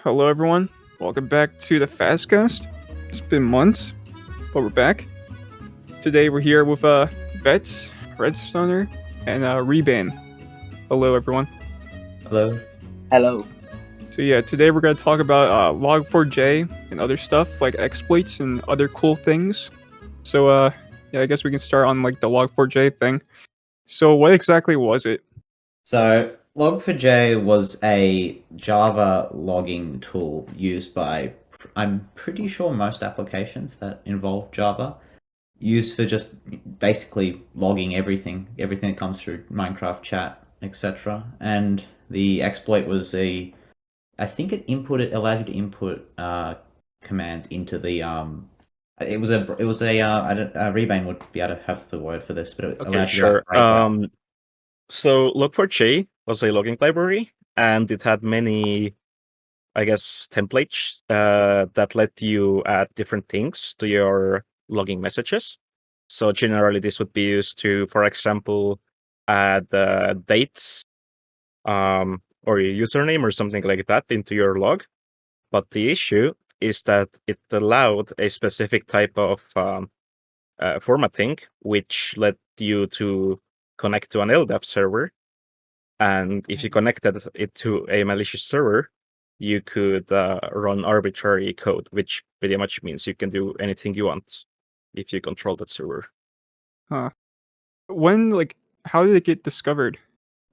Hello everyone. Welcome back to the Fastcast. It's been months, but we're back. Today we're here with Vets, Redstoner, and Reban. Hello everyone. Hello. Hello. So yeah, today we're gonna talk about Log4J and other stuff like exploits and other cool things. So yeah, I guess we can start on like the Log4J thing. So what exactly was it? So Log4j was a Java logging tool used by, I'm pretty sure, most applications that involve Java, used for just basically logging everything that comes through Minecraft chat, etc. And the exploit was I think it allowed you to input commands into the It was I don't, Rebane would be able to have the word for this, but it Okay, allowed you to sure. break out. So Log4j was a logging library, and it had many, I guess, templates that let you add different things to your logging messages. So generally, this would be used to, for example, add dates or your username or something like that into your log. But the issue is that it allowed a specific type of formatting, which led you to connect to an LDAP server. And if you connected it to a malicious server, you could run arbitrary code, which pretty much means you can do anything you want if you control that server. How did it get discovered?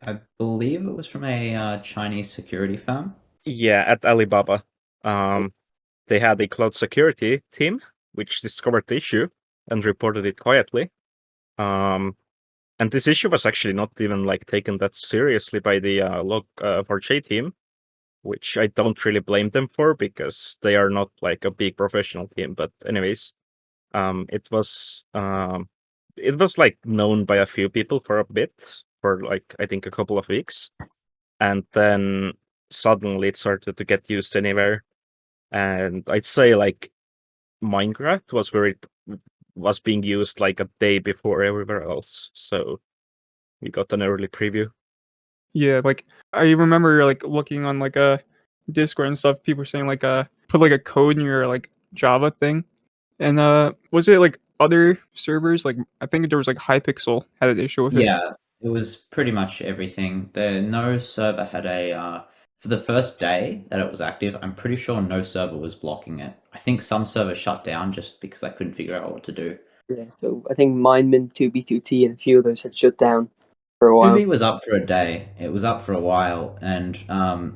I believe it was from a Chinese security firm. Yeah, at Alibaba, they had a cloud security team which discovered the issue and reported it quietly. And this issue was actually not even like taken that seriously by the Log4j team, which I don't really blame them for because they are not like a big professional team. But anyways, it was like known by a few people for a bit, for like I think a couple of weeks, and then suddenly it started to get used anywhere. And I'd say like Minecraft was where it was being used like a day before everywhere else. So we got an early preview. Yeah, like I remember like looking on like a Discord and stuff, people were saying like put like a code in your like Java thing. And was it like other servers? Like I think there was like Hypixel had an issue with it. Yeah, it was pretty much everything. No server had for the first day that it was active, I'm pretty sure no server was blocking it. I think some servers shut down just because I couldn't figure out what to do. Yeah, so I think MineMint, 2B2T, and a few others had shut down for a while. 2B was up for a day. It was up for a while, and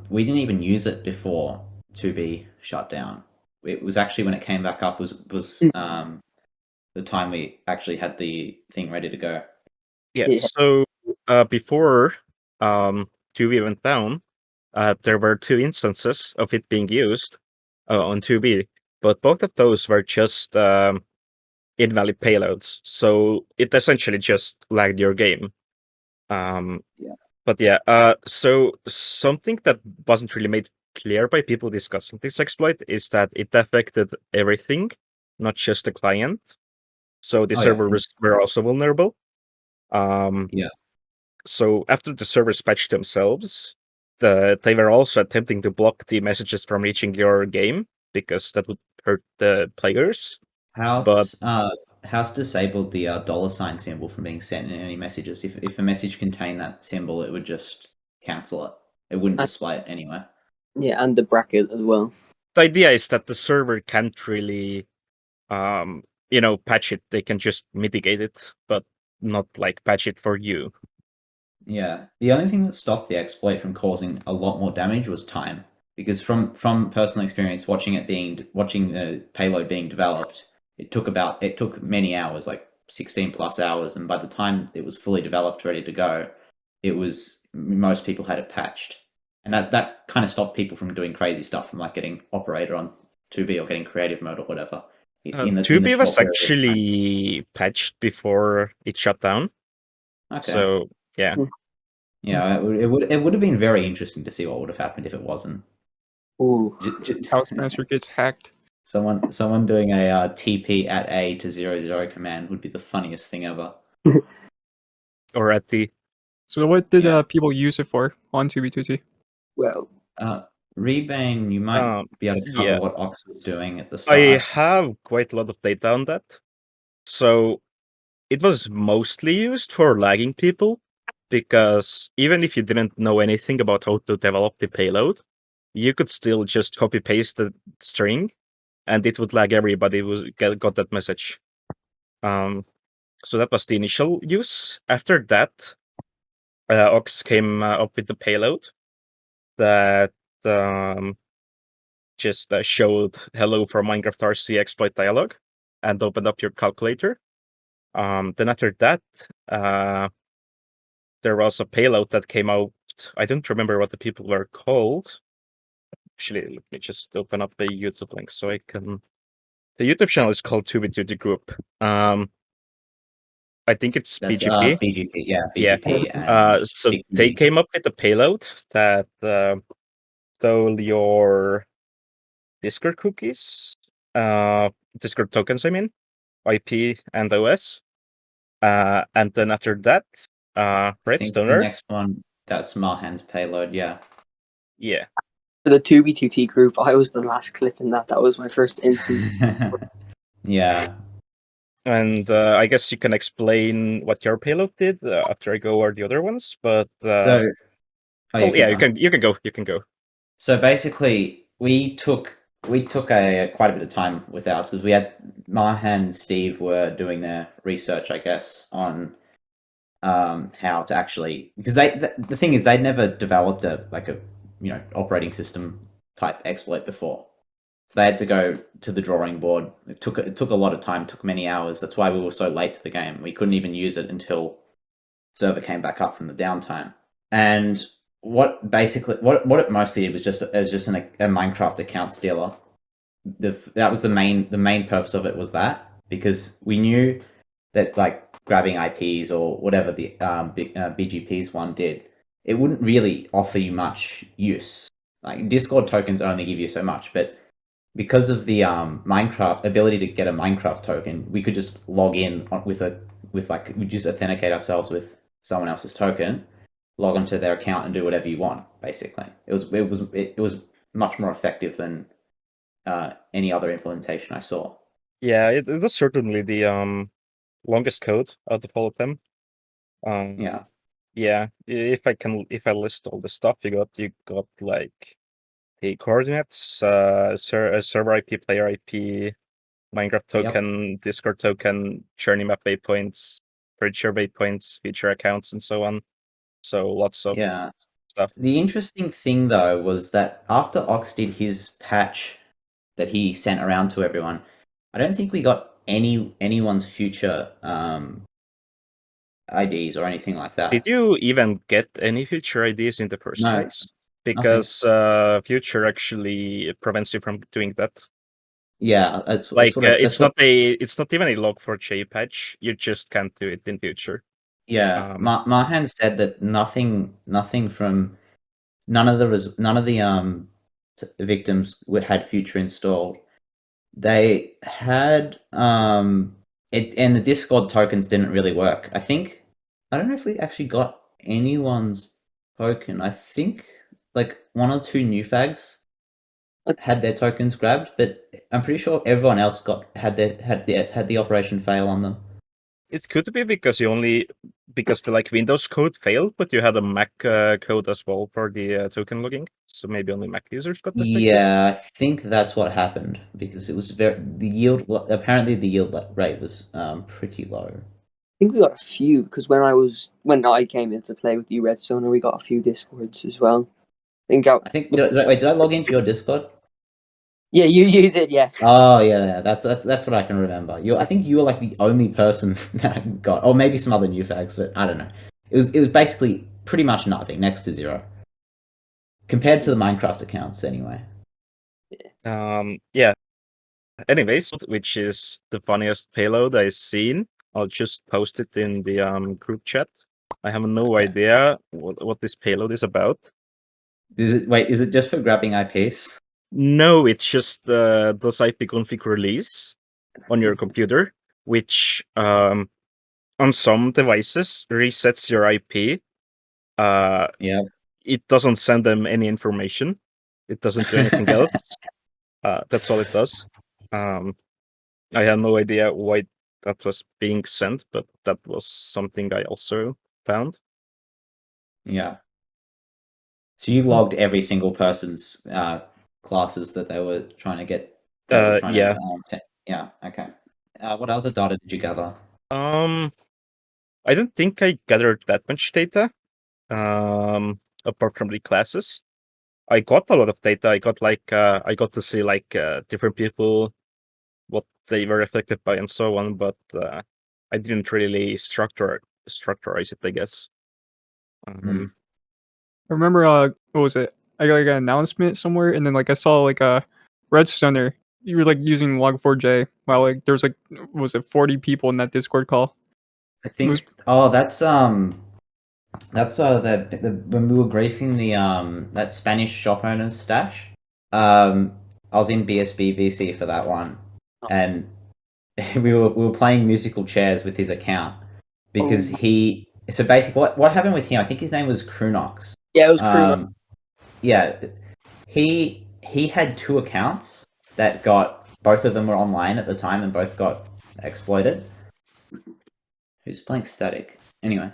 we didn't even use it before 2B shut down. It was actually when it came back up was the time we actually had the thing ready to go. Yeah. Yeah. So before 2B went down, there were two instances of it being used on 2B, but both of those were just invalid payloads. So it essentially just lagged your game. Yeah. But yeah, so something that wasn't really made clear by people discussing this exploit is that it affected everything, not just the client. So the Oh, yeah. servers were also vulnerable. Yeah. So after the servers patched themselves, they were also attempting to block the messages from reaching your game because that would hurt the players. But House disabled the $ symbol from being sent in any messages. If a message contained that symbol, it would just cancel it. It wouldn't display it anywhere. Yeah, and the bracket as well. the idea is that the server can't really, patch it. They can just mitigate it, but not like patch it for you. Yeah. The only thing that stopped the exploit from causing a lot more damage was time. Because from personal experience, watching the payload being developed, it took many hours, like 16 plus hours, and by the time it was fully developed, ready to go, most people had it patched, and that kind of stopped people from doing crazy stuff, from like getting operator on 2B or getting creative mode or whatever. In the 2B was short period of time. actually patched before it shut down. Okay. So yeah. Yeah, it would have been very interesting to see what would have happened if it wasn't. Ooh. Housemaster gets hacked. Someone doing a TP at A to 00 command would be the funniest thing ever. Or at the So what did people use it for on 2B2T? Well, Rebane, you might be able to cover yeah. what Ox was doing at the I start. have quite a lot of data on that. So it was mostly used for lagging people, because even if you didn't know anything about how to develop the payload, you could still just copy paste the string, and it would lag everybody who got that message. So that was the initial use. After that, Ox came up with the payload that just showed "Hello from Minecraft RC exploit dialog" and opened up your calculator. Then after that, there was a payload that came out. I don't remember what the people were called. Actually, let me just open up the YouTube link so I can. The YouTube channel is called 2v2 Group. I think it's That's BGP. BGP, yeah, Yeah. BGP and So Big they B. came up with a payload that stole your Discord cookies, Discord tokens, I mean, IP and OS. And then after that, I think the Redstoner. next one, that's Marhan's payload, yeah. Yeah. For the 2v2T group, I was the last clip in that. That was my first instance. Yeah. And I guess you can explain what your payload did after I go over the other ones. But So, yeah, you can go. So basically, we took a quite a bit of time with ours because we had Marhan and Steve were doing their research, I guess, on how to actually, because the thing is they'd never developed a operating system type exploit before, so they had to go to the drawing board. It took a lot of time, took many hours. That's why we were so late to the game. We couldn't even use it until server came back up from the downtime. And what it mostly did was just a Minecraft account stealer. That was the main purpose of it, was that, because we knew that like grabbing IPs or whatever the BGP's one did, it wouldn't really offer you much use. Like Discord tokens only give you so much, but because of the Minecraft ability to get a Minecraft token, we could just log in we just authenticate ourselves with someone else's token, log onto their account, and do whatever you want. Basically, it was much more effective than any other implementation I saw. Yeah, it was certainly the longest code out of all of them. Yeah. Yeah, if I list all the stuff you got like the coordinates, server IP, player IP, Minecraft token, Discord token, journey map waypoints, bridge waypoints, feature accounts, and so on. So lots of stuff. The interesting thing though was that after Ox did his patch that he sent around to everyone, I don't think we got anyone's future IDs or anything like that. Did you even get any future IDs in the first No, place? Because future actually prevents you from doing that. Yeah, it's not even a log4j patch. You just can't do it in future. Yeah, Marhan said that nothing from none of the victims had future installed. They had and the Discord tokens didn't really work. I don't know if we actually got anyone's token. I think like one or two new fags had their tokens grabbed, but I'm pretty sure everyone else had the operation fail on them. It could be because the Windows code failed, but you had a Mac code as well for the token logging. So maybe only Mac users got affected. Yeah, I think that's what happened because it was apparently the yield rate was pretty low. I think we got a few because when I came into play with you, Redstoner, we got a few Discords as well. Did I log into your Discord? Yeah, you did, yeah. Oh yeah, that's what I can remember. I think you were like the only person that I got, or maybe some other new fags, but I don't know. It was basically pretty much nothing, next to zero, compared to the Minecraft accounts, anyway. Yeah. Anyways, which is the funniest payload I've seen. I'll just post it in the group chat. I have no idea what this payload is about. Is it just for grabbing IPs? No, it's just does ipconfig release on your computer, which on some devices resets your IP. It doesn't send them any information. It doesn't do anything else. That's all it does. I have no idea why that was being sent, but that was something I also found. Yeah. So you logged every single person's classes that they were trying to get. They were trying Yeah. to. Yeah. Okay. What other data did you gather? I don't think I gathered that much data. Apart from the classes, I got a lot of data. I got to see different people, what they were affected by, and so on. But I didn't really structurize it, I guess. I remember, what was it? I got like an announcement somewhere, and then like I saw like a redstoner. You were like using log4j while like there was like, what was it 40 people in that Discord call? I It was think. Oh, that's the when we were griefing the that Spanish shop owner's stash. I was in BSB VC for that one, and we were playing musical chairs with his account because Oh. he. So basically, what happened with him? I think his name was Krunox. Yeah, it was Kruno. Yeah, he had two accounts that got both of them were online at the time and both got exploited. Who's playing static? Anyway,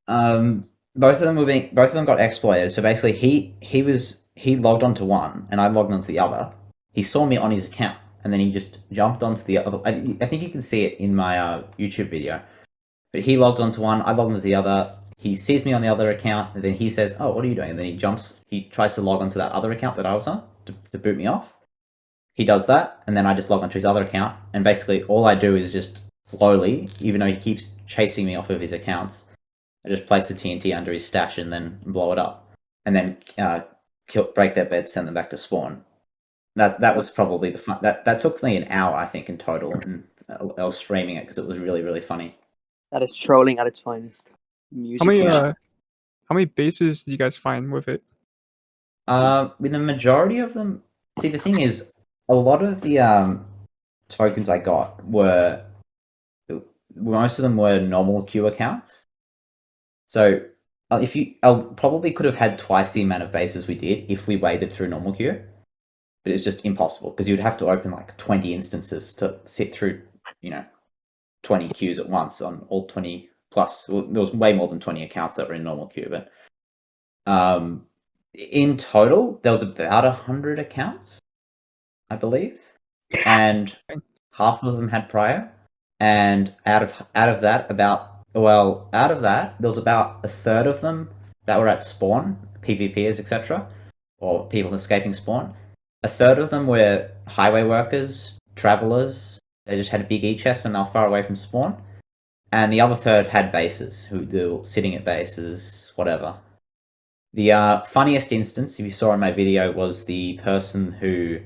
both of them got exploited. So basically, he logged onto one and I logged onto the other. He saw me on his account and then he just jumped onto the other. I think you can see it in my YouTube video. But he logged onto one, I logged onto the other. He sees me on the other account, and then he says, "Oh, what are you doing?" And then he tries to log onto that other account that I was on to boot me off. He does that, and then I just log onto his other account, and basically all I do is just slowly, even though he keeps chasing me off of his accounts, I just place the TNT under his stash and then blow it up, and then break their beds, send them back to spawn. That was probably the fun. That took me an hour, I think, in total, and I was streaming it because it was really, really funny. That is trolling at its finest. how many bases do you guys find with it? With the majority of them, see, the thing is, a lot of the tokens I got were most of them were normal queue accounts. So I probably could have had twice the amount of bases we did if we waited through normal queue, but it's just impossible because you'd have to open like 20 instances to sit through 20 queues at once on all 20 plus. Well, there was way more than 20 accounts that were in normal queue, but in total there was about 100 accounts, I believe, and half of them had prior. And out of that, there was about a third of them that were at spawn, PvPers, etc., or people escaping spawn. A third of them were highway workers, travelers. They just had a big e-chest and they were far away from spawn. And the other third had bases, who were sitting at bases, whatever. The funniest instance, if you saw in my video, was the person who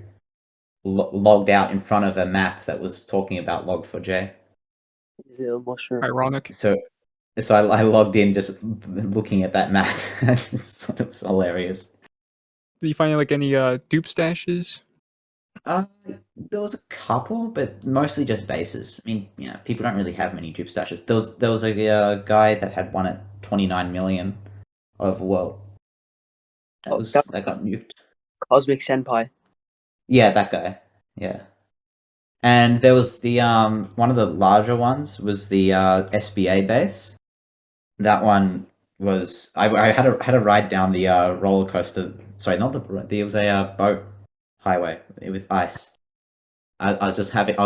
logged out in front of a map that was talking about log4j. Ironic. So I logged in just looking at that map. It was hilarious. Did you find like any dupe stashes? There was a couple, but mostly just bases. I mean, people don't really have many dupe stashes. There was a guy that had one at 29 million overworld. That got nuked. Cosmic Senpai. Yeah, that guy. Yeah. And there was the one of the larger ones was the SBA base. That one was I had a ride down the roller coaster. Sorry, not it was a boat highway with ice. I was just having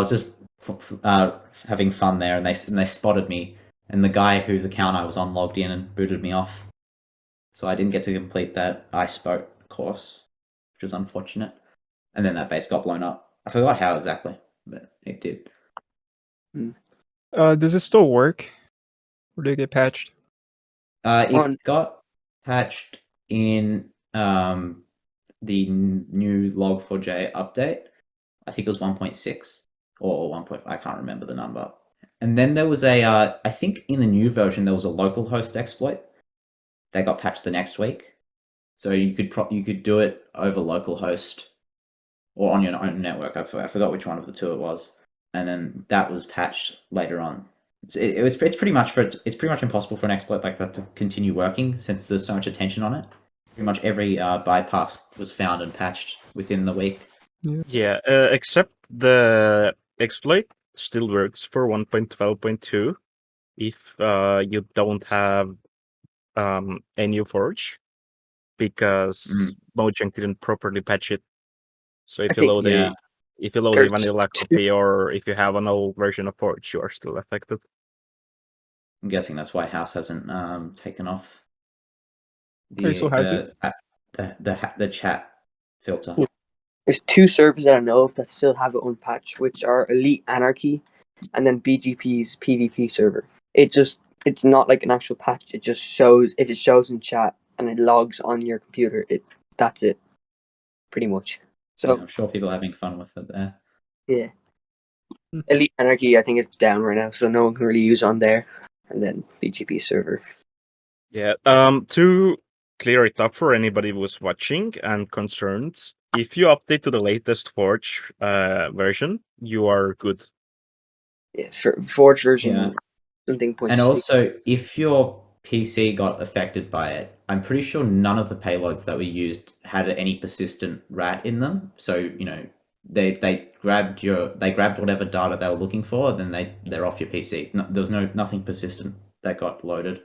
fun there, and they spotted me, and the guy whose account I was on logged in and booted me off. So I didn't get to complete that ice boat course, which was unfortunate. And then that base got blown up. I forgot how exactly, but it did. Does it still work? Or did it get patched? It got patched in the new log4j update. I think it was 1.6 or 1. I can't remember the number. And then there was I think in the new version there was a localhost exploit that got patched the next week. So you could do it over localhost or on your own network. I forgot which one of the two it was. And then that was patched later on. It's pretty much impossible for an exploit like that to continue working since there's so much attention on it. Pretty much every bypass was found and patched within the week. Yeah, except the exploit still works for 1.12.2 if you don't have NU Forge, because Mojang didn't properly patch it. So if I you think load Yeah. if you load a there's vanilla copy, or if you have an old version of Forge, you are still affected. I'm guessing that's why House hasn't taken off Oh, he still has it? the chat filter. There's 2 servers that I know of that still have it unpatched, which are Elite Anarchy and then BGP's PvP server. It's not like an actual patch. It just shows, if it shows in chat and it logs on your computer, that's it, pretty much. So Yeah, I'm sure people are having fun with it there. yeah, Elite Anarchy I think is down right now, so no one can really use on there. And then BGP server. Yeah. To clear it up for anybody who's watching and concerned, if you update to the latest Forge version, you are good. Yeah, for Forge version Yeah. something point And 6. also, if your PC got affected by it, I'm pretty sure none of the payloads that we used had any persistent rat in them. So they grabbed whatever data they were looking for, then they're off your PC. There was nothing persistent that got loaded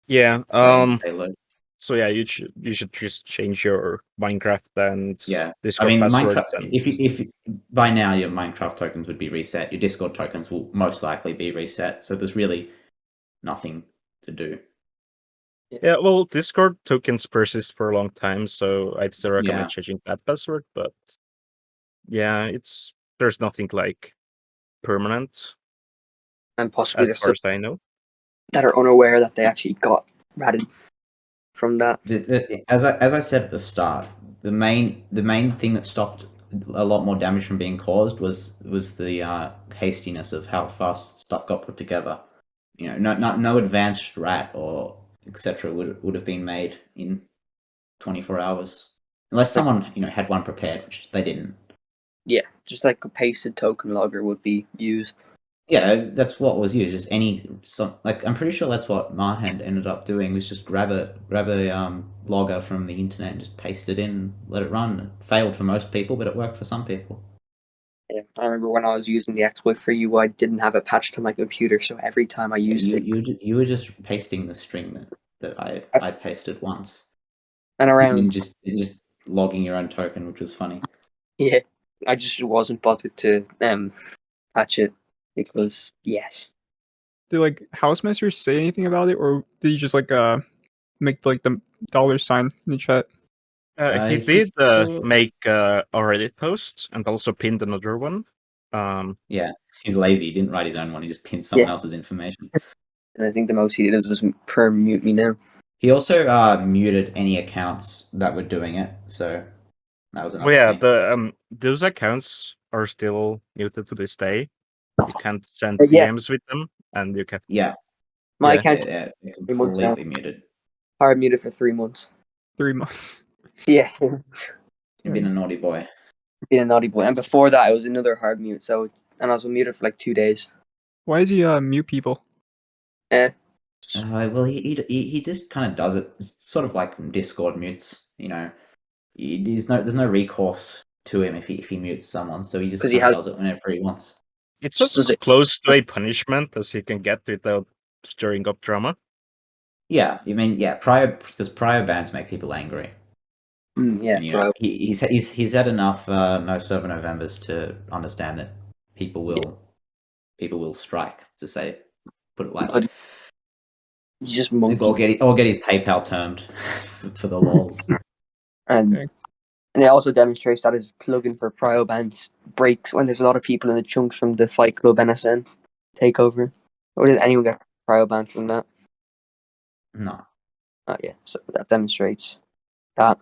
Yeah. by any payload. So yeah, you should just change your Minecraft and Yeah, I Discord mean password. Minecraft. If by now your Minecraft tokens would be reset, your Discord tokens will most likely be reset. So there's really nothing to do. Yeah, well, Discord tokens persist for a long time, so I'd still recommend Yeah. changing that password. But yeah, there's nothing like permanent And possibly as there's far some as I know. that are unaware that they actually got ratted from that. As I said at the start, the main thing that stopped a lot more damage from being caused was the hastiness of how fast stuff got put together. You know, no advanced rat or etc. would have been made in 24 hours, unless someone had one prepared, which they didn't. Yeah, just like a pasted token logger would be used. Yeah, that's what was used. Just like I'm pretty sure that's what Marhand ended up doing, was just grab a logger from the internet and just paste it in, and let it run. It failed for most people, but it worked for some people. Yeah, I remember when I was using the exploit for you, I didn't have it patched to my computer, so every time I Yeah, used it, you were just pasting the string that I pasted once, and and around, just logging your own token, which was funny. yeah, I just wasn't bothered to patch it because yes, Did like Housemasters say anything about it, or did you just like make like the $sign in the chat? He He did make a Reddit post and also pinned another one. Yeah, he's lazy. He didn't write his own one. He just pinned someone yeah, else's information. and I think the most he did was just mute me now. He also muted any accounts that were doing it, so that was another Well, yeah, thing. those accounts are still muted to this day. You can't send Yeah, DMs with them, and you can. Yeah, my Yeah. account they're 3 months now. completely muted. Hard muted for 3 months. 3 months. Yeah, You've been a naughty boy. being a naughty boy. And before that, it was another hard mute. So, and I was muted for like 2 days. Why does he mute people? Well, he just kind of does it. It's sort of like Discord mutes. There's no recourse to him if he mutes someone, so he just 'Cause he kind of has does it whenever he wants. It's just as does it. close to a punishment as you can get without stirring up drama. Yeah, you mean because prior bans make people angry. Yeah, And bro. he's had enough no server Novembers to understand that people will strike, to put it lightly. But you just monkey. Or get his PayPal termed for the lols. And Okay. and it also demonstrates that his plugin for Prio Bands breaks when there's a lot of people in the chunks from the Fight Club NSN takeover. Or did anyone get Prio Banned from that? No. Oh yeah, so that demonstrates that.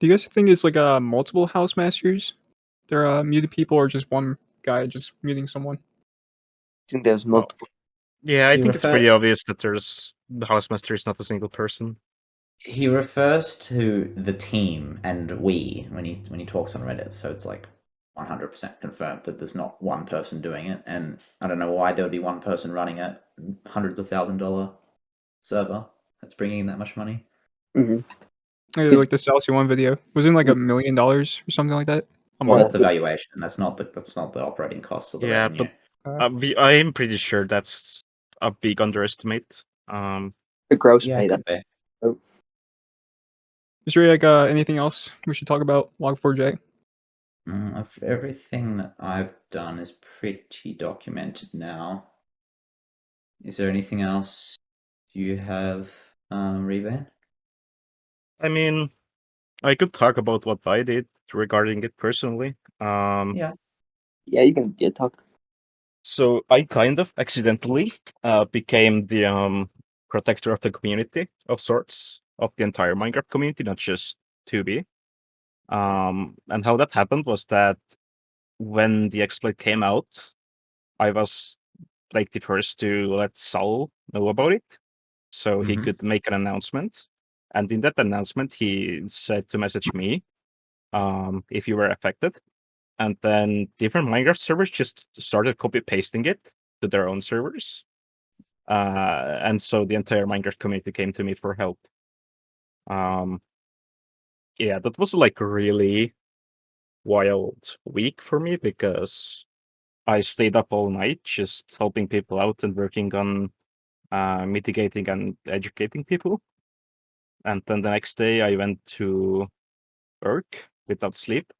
Do you guys think it's like multiple Housemasters? They're muting people, or just one guy just muting someone? I think there's Well, multiple. yeah, I He think it's refer- pretty obvious that the housemaster is not a single person. He refers to the team and we when he talks on Reddit, so it's like 100% confirmed that there's not one person doing it, and I don't know why there would be one person running a hundreds of $1,000 server that's bringing in that much money. Mm-hmm. Like the Celsius one video was in like $1 million or something like that. A Well, month. that's the valuation. That's not the operating costs or the Yeah, revenue. but I'm pretty sure that's a big underestimate. The gross Yeah, pay. it could be. Is there like anything else we should talk about Log4j? Everything that I've done is pretty documented now. Is there anything else you have, Revan? I mean, I could talk about what I did regarding it personally. Yeah. Yeah, you can talk. So I kind of accidentally became the protector of the community of sorts, of the entire Minecraft community, not just 2B. And how that happened was that when the exploit came out, I was like the first to let Saul know about it, so he Mhm. could make an announcement. And in that announcement, he said to message me if you were affected. And then different Minecraft servers just started copy pasting it to their own servers. And so the entire Minecraft community came to me for help. Yeah, that was like a really wild week for me because I stayed up all night just helping people out and working on mitigating and educating people. And then the next day I went to work without sleep.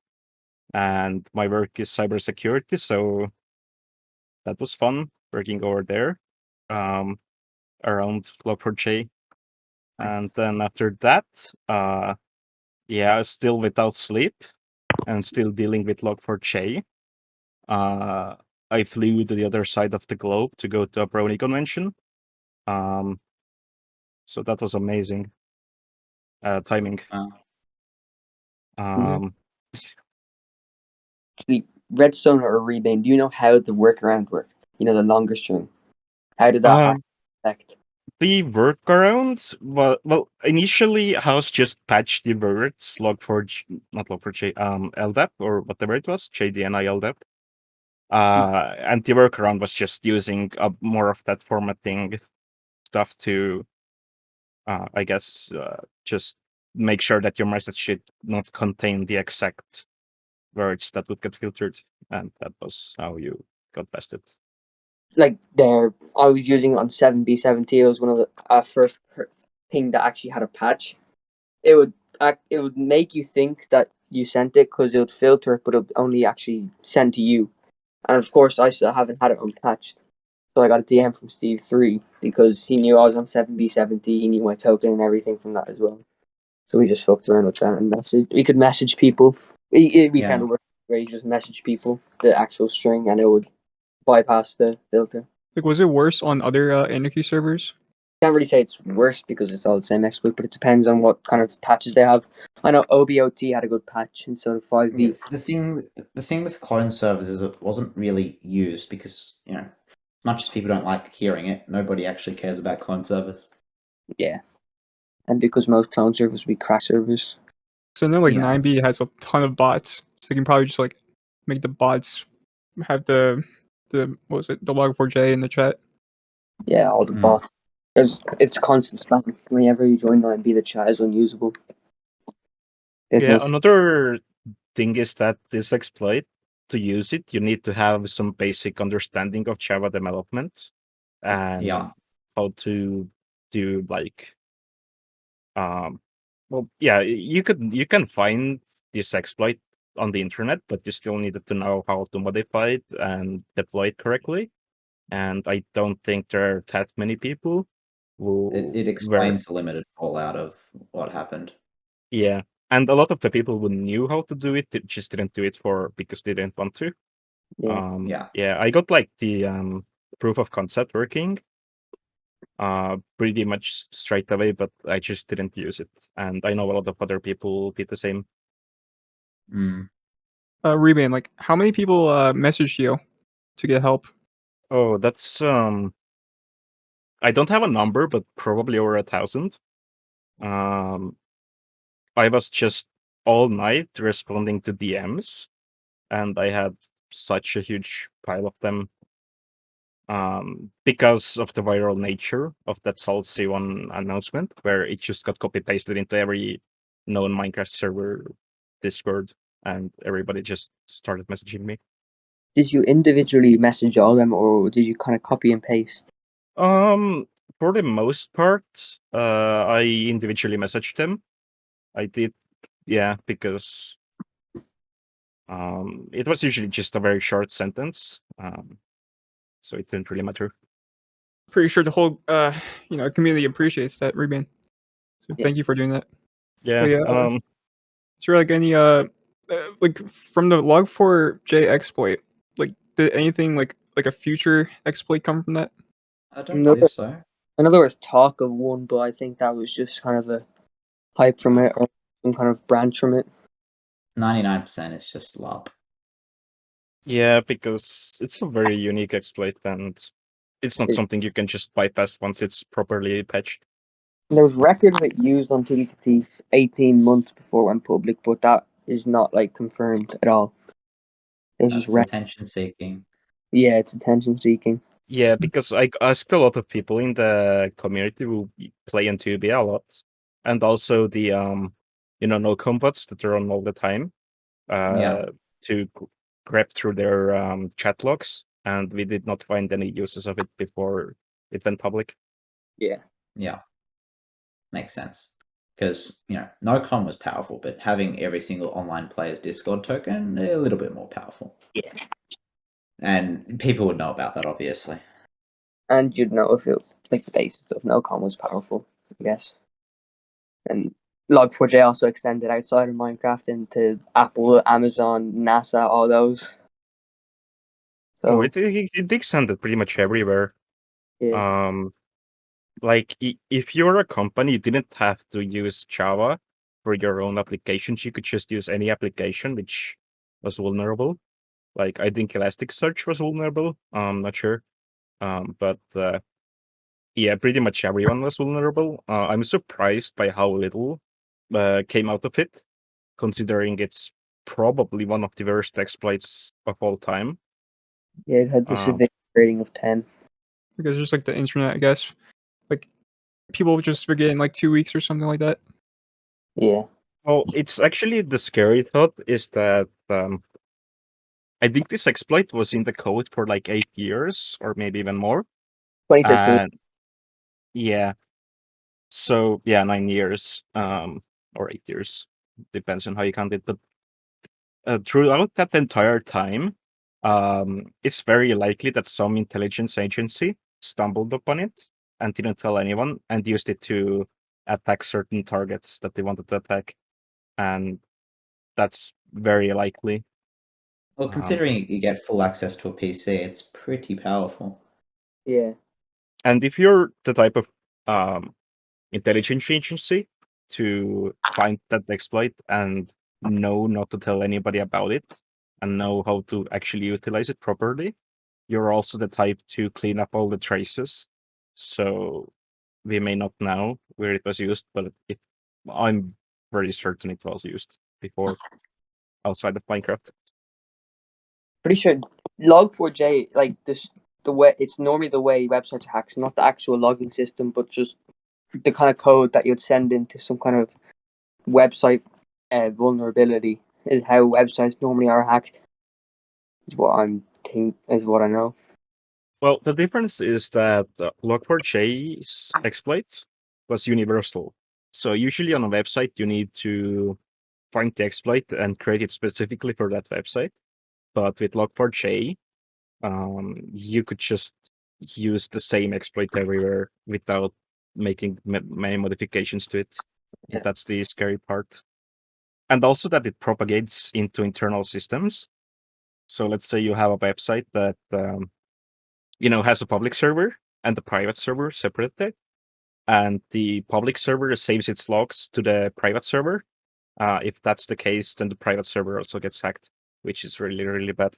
And my work is cybersecurity, so that was fun working over there around Log4J. And then after that, yeah, still without sleep and still dealing with Log4J. I flew to the other side of the globe to go to a Brony convention. So that was amazing timing. Actually, Redstone or Rebane, do you know how the workaround worked? You know, the longer string. How did that affect? The workaround, well, initially House just patched the words log4j, not log4j, LDAP or whatever it was, JDNI LDAP. And the workaround was just using more of that formatting stuff to, I guess, just make sure that your message should not contain the exact words that would get filtered, and that was how you got bested. Like there, I was using it on 7B70. It was one of the first thing that actually had a patch. It would make you think that you sent it because it would filter it, but it would only actually send to you. And of course, I still haven't had it unpatched. So I got a DM from Steve3 because he knew I was on 7B70. He knew my token and everything from that as well. So we just fucked around with that and we could message people. We found a work where you just message people the actual string and it would bypass the filter. Like, was it worse on other Anarchy servers? Can't really say it's worse because it's all the same exploit, but it depends on what kind of patches they have. I know OBOT had a good patch instead of 5B. The thing with clone servers is it wasn't really used because, you know, as much as people don't like hearing it, nobody actually cares about clone servers. Yeah. And because most clone servers would be crack servers. So I know like 9B has a ton of bots, so you can probably just like make the bots have the what was it, the log4j in the chat. Yeah, all the bots. It's constant spam. Whenever you join 9B, the chat is unusable. Yeah, another thing is that this exploit, to use it, you need to have some basic understanding of Java development and how to do like well, yeah, you can find this exploit on the internet, but you still needed to know how to modify it and deploy it correctly. And I don't think there are that many people who it explains the limited fallout of what happened. Yeah, and a lot of the people who knew how to do it just didn't do it because they didn't want to. Yeah, I got like the proof of concept working pretty much straight away, but I just didn't use it. And I know a lot of other people did the same. Rebane, like how many people messaged you to get help? Oh, that's I don't have a number, but probably over 1,000. I was just all night responding to DMs, and I had such a huge pile of them because of the viral nature of that Salty one announcement, where it just got copy pasted into every known Minecraft server Discord, and everybody just started messaging me. Did you individually message all of them, or did you kind of copy and paste? For the most part, I individually messaged them. I did, yeah, because it was usually just a very short sentence, so it didn't really matter. Pretty sure the whole community appreciates that, Reban. So Yeah. thank you for doing that. Yeah. But yeah, is there like any like from the log4j exploit, like did anything like a future exploit come from that? I don't No, believe so. I know there was talk of one, but I think that was just kind of a hype from it, or some kind of branch from it. 99% is just LOP. Yeah, because it's a very unique exploit, and it's not something you can just bypass once it's properly patched. There was record of it used on TTT 18 months before it went public, but that is not like confirmed at all. It was just That's attention seeking. Yeah, it's attention seeking. Yeah, because I asked a lot of people in the community who play on 2B a lot, and also the no combots that are on all the time, Yeah. to grab through their chat logs, and we did not find any uses of it before it went public. Yeah. Yeah. Makes sense. Because, NoCon was powerful, but having every single online player's Discord token, a little bit more powerful. Yeah. And people would know about that, obviously. And you'd know if it, like, the basics of NoCon was powerful, I guess. And Log4j also extended outside of Minecraft into Apple, Amazon, NASA, all those. Oh, So, it extended pretty much everywhere. yeah. Like if you're a company, you didn't have to use Java for your own applications. You could just use any application which was vulnerable. Like I think Elasticsearch was vulnerable. Not sure. But yeah, pretty much everyone was vulnerable. I'm surprised by how little came out of it, considering it's probably one of the worst exploits of all time. Yeah, it had the severe rating of 10. Because just like the internet, I guess, like people just forget in like 2 weeks or something like that. Yeah. Well, it's actually the scary thought is that I think this exploit was in the code for like 8 years or maybe even more. 2013. And yeah, so yeah, 9 years, or 8 years, depends on how you count it. But throughout that entire time, it's very likely that some intelligence agency stumbled upon it and didn't tell anyone and used it to attack certain targets that they wanted to attack. And that's very likely. Well, considering you get full access to a PC, it's pretty powerful. Yeah. And if you're the type of intelligence agency to find that exploit and know not to tell anybody about it and know how to actually utilize it properly, you're also the type to clean up all the traces. So we may not know where it was used, but I'm very certain it was used before outside of Minecraft. Pretty sure Log4j, like this, the way it's normally the way websites are hacked, not the actual logging system, but just the kind of code that you'd send into some kind of website vulnerability is how websites normally are hacked. Is what I know. Well, the difference is that Log4J's exploit was universal. So usually on a website, you need to find the exploit and create it specifically for that website. But with Log4J, you could just use the same exploit everywhere without making many modifications to it. Yeah. That's the scary part. And also that it propagates into internal systems. So let's say you have a website that has a public server and the private server separated, and the public server saves its logs to the private server. If that's the case, then the private server also gets hacked, which is really, really bad.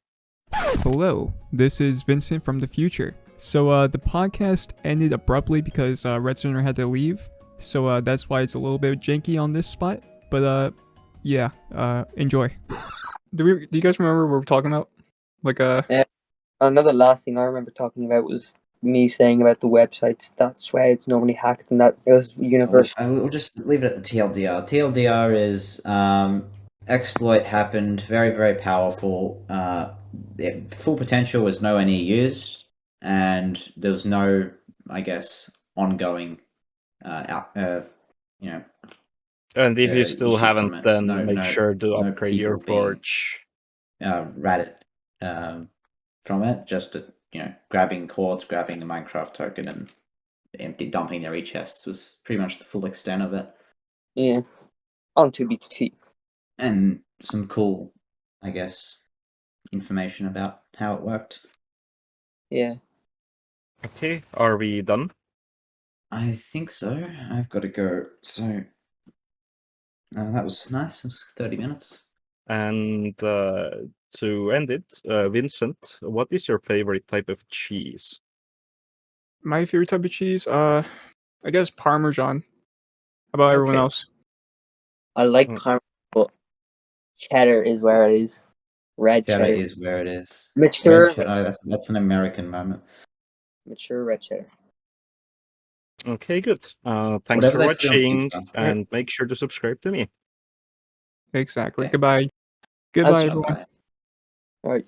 Hello, this is Vincent from the future. So the podcast ended abruptly because Redstoner had to leave, so that's why it's a little bit janky on this spot. But yeah, enjoy. Do you guys remember what we were talking about? Like Another last thing I remember talking about was me saying about the websites. That's why it's normally hacked, and that it was universal. I will just leave it at the TLDR. TLDR is exploit happened, very, very powerful. Full potential was nowhere near used, and there was no, I guess, ongoing, you know, And if you still issues from haven't, it. then No, make no, sure to no upgrade your people being forge. ratted from it. Just grabbing chords, grabbing a Minecraft token, and empty dumping their e-chests was pretty much the full extent of it. Yeah, on 2BTC. And some cool, I guess, information about how it worked. Yeah. Okay, are we done? I think so. I've got to go. So that was nice. It was 30 minutes. And to end it, Vincent, what is your favorite type of cheese? My favorite type of cheese, I guess Parmesan. How about everyone Okay. else? I like Mm. Parmesan, but cheddar is where it is. Red Cheddar cheddar. is where it is. Mature, Red cheddar. Oh, that's an American moment. mature red cheddar. Okay, good. Thanks Whatever for they put on watching, pizza. and make sure to subscribe to me. Exactly. Okay. Goodbye. Goodbye, That's- everyone. Bye. All right.